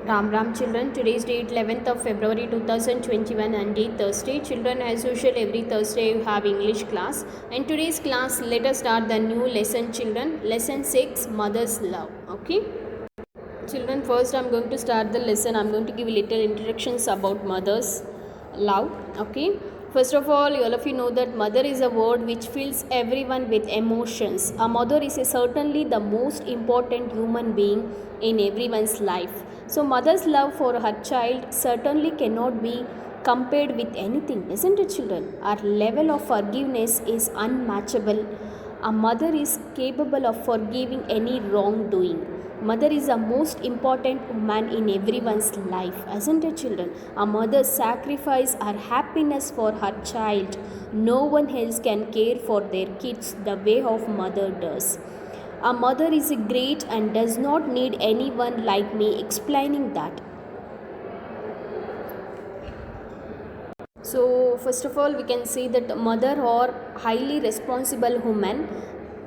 Ram children, today's date 11th of February 2021 and day Thursday. Children, as usual, every Thursday you have English class, and today's class let us start the new lesson. Children, lesson 6, Mother's Love. Okay children, first I'm going to start the lesson. I'm going to give little introductions about mother's love. Okay, first of all of you know that mother is a word which fills everyone with emotions. A mother is certainly the most important human being in everyone's life. So mother's love for her child certainly cannot be compared with anything, isn't it children? Our level of forgiveness is unmatchable. A mother is capable of forgiving any wrongdoing. Mother is the most important woman in everyone's life, isn't it children? A mother sacrifices her happiness for her child. No one else can care for their kids the way of mother does. A mother is great and does not need anyone like me explaining that. So first of all we can say that mother or highly responsible women,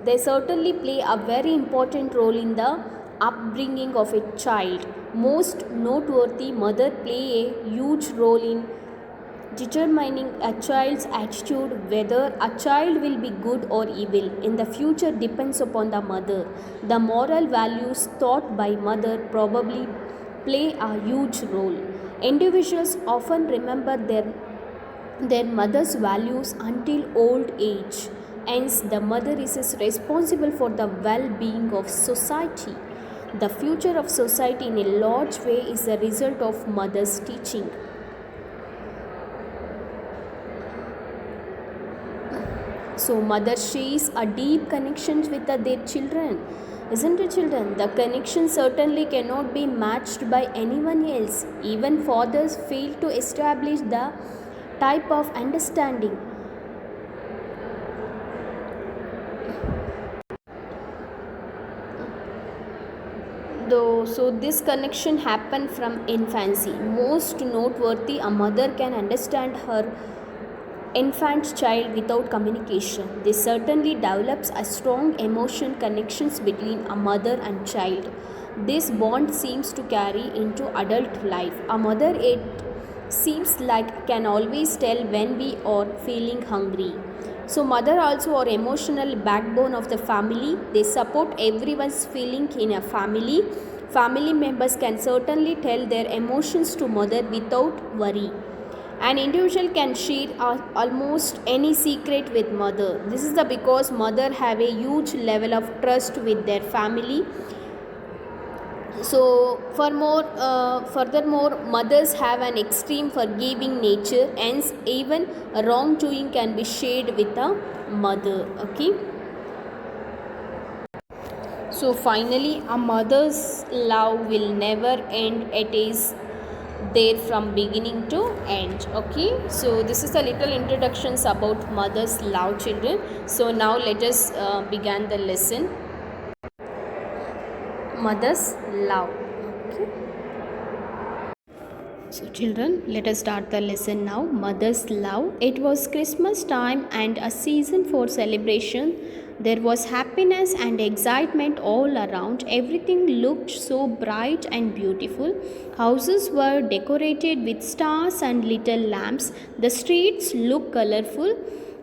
they certainly play a very important role in the upbringing of a child. Most noteworthy, mother play a huge role in determining a child's attitude. Whether a child will be good or evil in the future depends upon the mother. The moral values taught by mother probably play a huge role. Individuals often remember their mother's values until old age. Hence, the mother is responsible for the well-being of society. The future of society in a large way is the result of mother's teaching. So mother shares a deep connection with their children, isn't it children? The connection certainly cannot be matched by anyone else. Even fathers fail to establish the type of understanding. So this connection happened from infancy. Most noteworthy, a mother can understand her infant child without communication. This certainly develops a strong emotion connections between a mother and child. This bond seems to carry into adult life. A mother, it seems like, can always tell when we are feeling hungry. So mother also are emotional backbone of the family. They support everyone's feeling in a family. Family members can certainly tell their emotions to mother without worry. An individual can share almost any secret with mother. This is because mother have a huge level of trust with their family. So furthermore, mothers have an extreme forgiving nature, hence even wrongdoing can be shared with a mother. Okay. So finally, a mother's love will never end. It is there from beginning to end. Okay, so this is a little introductions about mother's love, children. So now let us begin the lesson. Mother's love. Okay. So children, let us start the lesson now. Mother's love. It was Christmas time and a season for celebration. There was happiness and excitement all around. Everything looked so bright and beautiful. Houses were decorated with stars and little lamps. The streets looked colorful.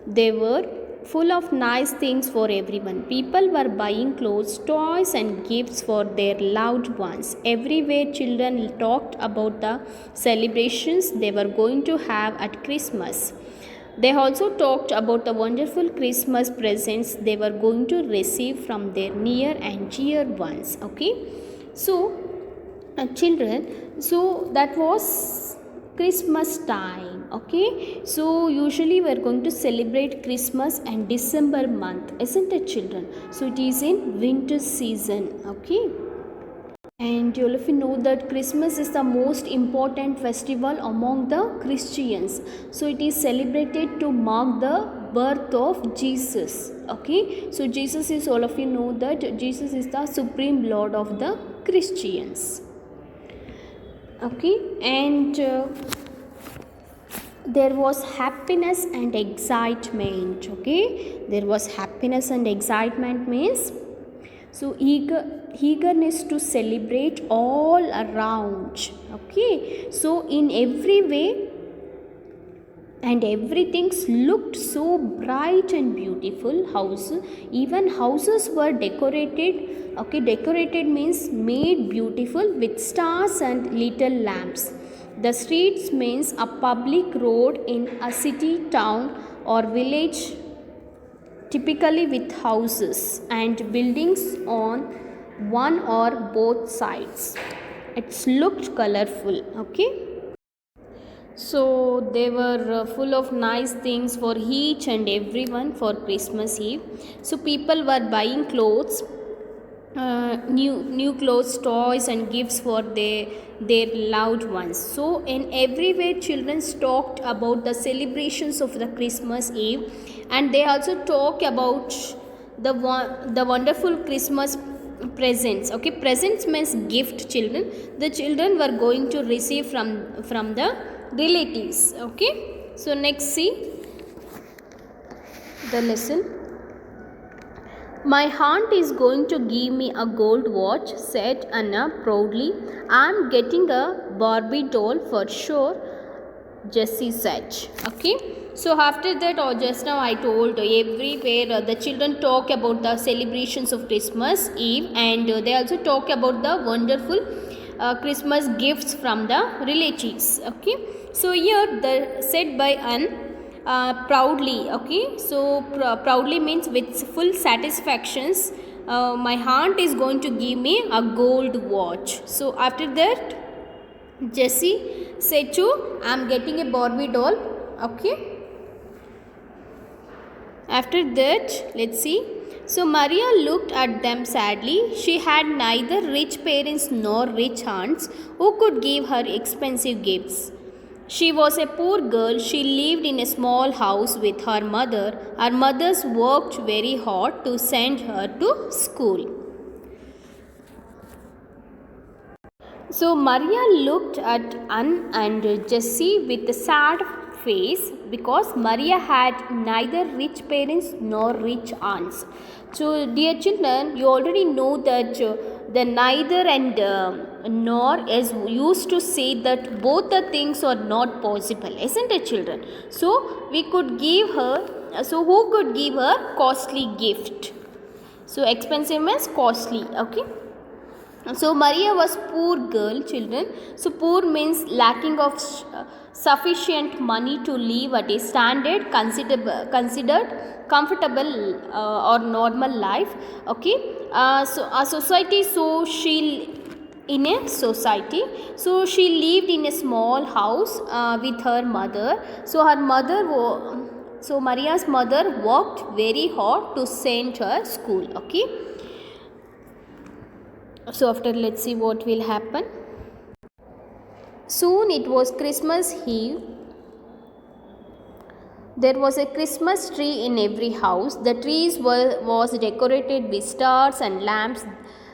They were full of nice things for everyone. People were buying clothes, toys, and gifts for their loved ones. Everywhere, children talked about the celebrations they were going to have at Christmas. They also talked about the wonderful Christmas presents they were going to receive from their near and dear ones. Okay, so children, so that was Christmas time. Okay, so usually we are going to celebrate Christmas and December month, isn't it children? So it is in winter season. Okay, and all of you know that Christmas is the most important festival among the Christians. So it is celebrated to mark the birth of Jesus. Okay, so Jesus is, all of you know that Jesus is the supreme Lord of the Christians. Okay, and there was happiness and excitement. Okay, there was happiness and excitement means, so eager eagerness to celebrate all around. Okay, so in every way and everything looked so bright and beautiful. Even houses were decorated. Okay, decorated means made beautiful with stars and little lamps. The streets means a public road in a city, town or village, typically with houses and buildings on one or both sides. It's looked colorful. Okay, so they were full of nice things for each and everyone for Christmas Eve. So people were buying clothes, new clothes, toys and gifts for their loved ones. So in every way children talked about the celebrations of the Christmas Eve, and they also talk about the wonderful Christmas presents. Okay, presents means gift. The children were going to receive from the relatives. Okay, so next see the lesson. My aunt is going to give me a gold watch, said Anna proudly. I'm getting a Barbie doll for sure, Jessie said. Okay, so after that, or just now I told, everywhere the children talk about the celebrations of Christmas Eve, and they also talk about the wonderful Christmas gifts from the relatives. Okay, so here the said by Anne, proudly. Okay, so proudly means with full satisfactions. My aunt is going to give me a gold watch. So after that, Jessie said to, I'm getting a Barbie doll. Okay, after that, let's see. So Maria looked at them sadly. She had neither rich parents nor rich aunts who could give her expensive gifts. She was a poor girl. She lived in a small house with her mother. Her mothers worked very hard to send her to school. So Maria looked at Anne and Jessie with a sad face because Maria had neither rich parents nor rich aunts. So dear children, you already know that the neither and nor is used to say that both the things are not possible, isn't it children? So we could give her, so who could give her costly gift? So expensive means costly. Okay, so Maria was poor girl, children. So poor means lacking of sufficient money to live at a standard considered comfortable or normal life. Okay, so a society. So she in a society. So she lived in a small house with her mother. So her mother. So Maria's mother worked very hard to send her school. Okay. So after, let's see what will happen. Soon it was Christmas Eve. There was a Christmas tree in every house. The trees was decorated with stars and lamps.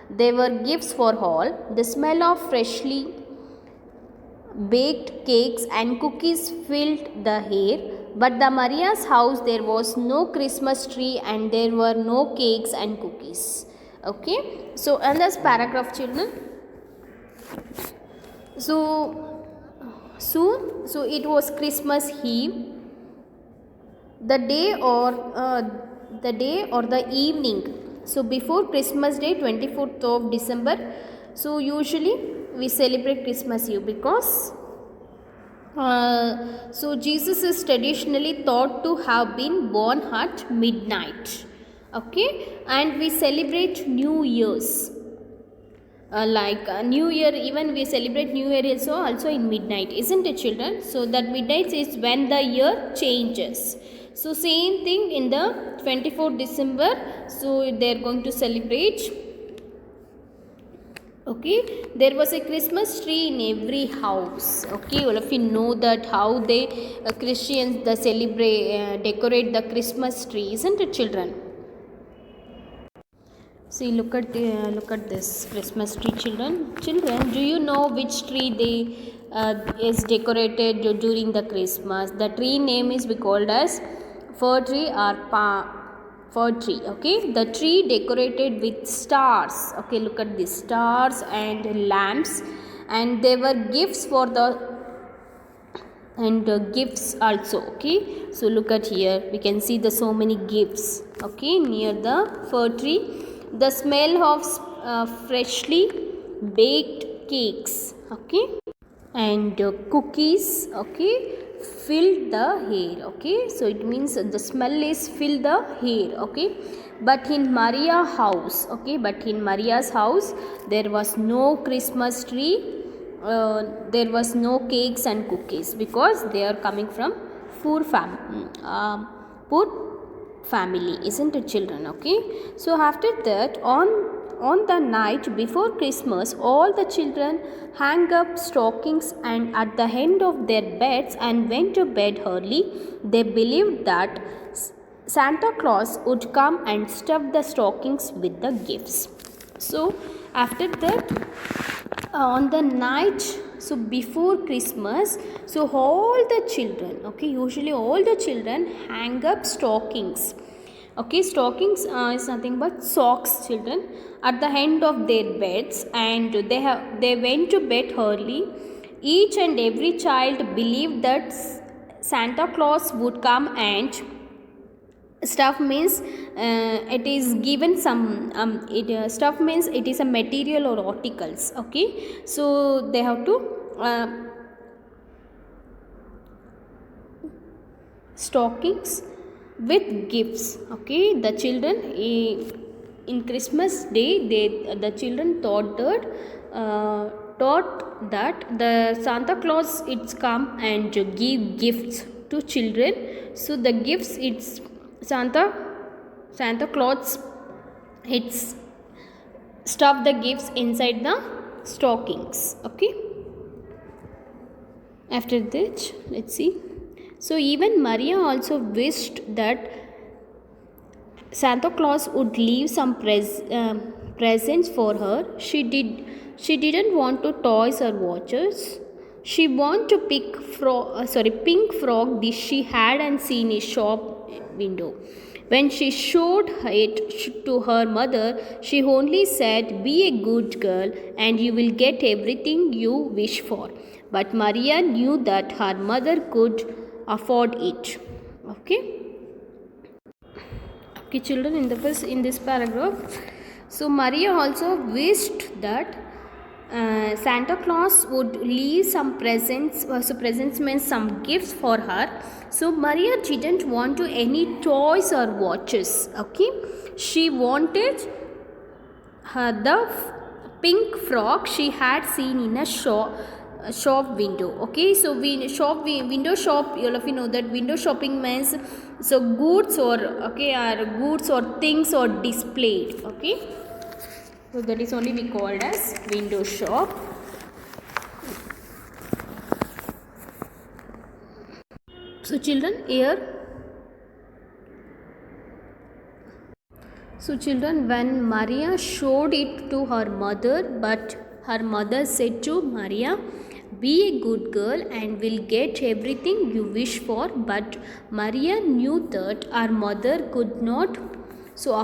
They were gifts for all. The smell of freshly baked cakes and cookies filled the air. But the Maria's house, there was no Christmas tree and there were no cakes and cookies. Okay, so in this paragraph, children, so soon, so it was Christmas Eve. The day or the evening. So before Christmas Day, 24th of December. So usually we celebrate Christmas Eve because so Jesus is traditionally thought to have been born at midnight. Okay, and we celebrate New Year's. New Year, even we celebrate New Year also in midnight, isn't it children? So that midnight is when the year changes. So same thing in the 24th December. So they are going to celebrate. Okay, there was a Christmas tree in every house. Okay, all of you know that how they Christians they celebrate decorate the Christmas tree, isn't it children? See, look at this Christmas tree, children. Children, do you know which tree is decorated during the Christmas? The tree name is called as fir tree or fir tree. Okay, the tree decorated with stars. Okay, look at the stars and lamps, and there were gifts for the and gifts also. Okay, so look at here, we can see the so many gifts. Okay, near the fir tree, the smell of freshly baked cakes, okay, and cookies, okay, filled the air. Okay, so it means the smell is fill the air. Okay, but in Maria's house, okay, but in Maria's house there was no Christmas tree, there was no cakes and cookies, because they are coming from poor poor family, isn't it, children? Okay, so after that, on the night before Christmas, all the children hang up stockings and at the end of their beds and went to bed early. They believed that Santa Claus would come and stuff the stockings with the gifts. So after that, on the night, so before Christmas, so all the children, okay, usually all the children hang up stockings. Okay, stockings is nothing but socks, children, at the end of their beds, and they went to bed early. Each and every child believed that Santa Claus would come and stuff means it is given some stuff means it is a material or articles. Okay, so they have to stockings with gifts. Okay, the children in Christmas day, the children thought that the Santa Claus it's come and give gifts to children. So the gifts, it's Santa Claus, it's stuff the gifts inside the stockings. Okay, after that, let's see. So even Maria also wished that Santa Claus would leave some presents for her. She didn't want to toys or watches. She wanted to pink frog dish she hadn't seen in shop window. When she showed it to her mother, she only said, "Be a good girl and you will get everything you wish for." But Maria knew that her mother could afford it. Okay. Okay, children, in this paragraph, so Maria also wished that Santa Claus would leave some presents. So presents means some gifts for her. So Maria didn't want to any toys or watches. Okay, she wanted the pink frock she had seen in a shop window. Okay, so window shop, all of you know that window shopping means so goods or goods or things or displayed. Okay, so that is only we called as window shop. So children, here, so children, when Maria showed it to her mother, but her mother said to Maria, "Be a good girl and will get everything you wish for." But Maria knew that her mother could not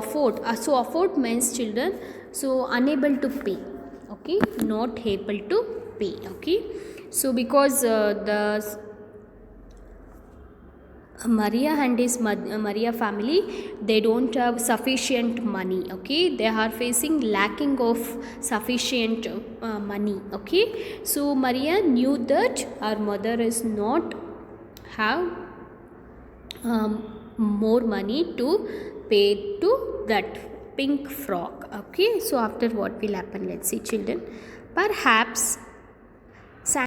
afford. So afford means, children, so unable to pay. Okay, not able to pay. Okay, so because the Maria and his Maria family, they don't have sufficient money. Okay, they are facing lacking of sufficient money. Okay, so Maria knew that her mother is not have more money to pay to that pink frock. Okay, so after what will happen, let's see, children. Perhaps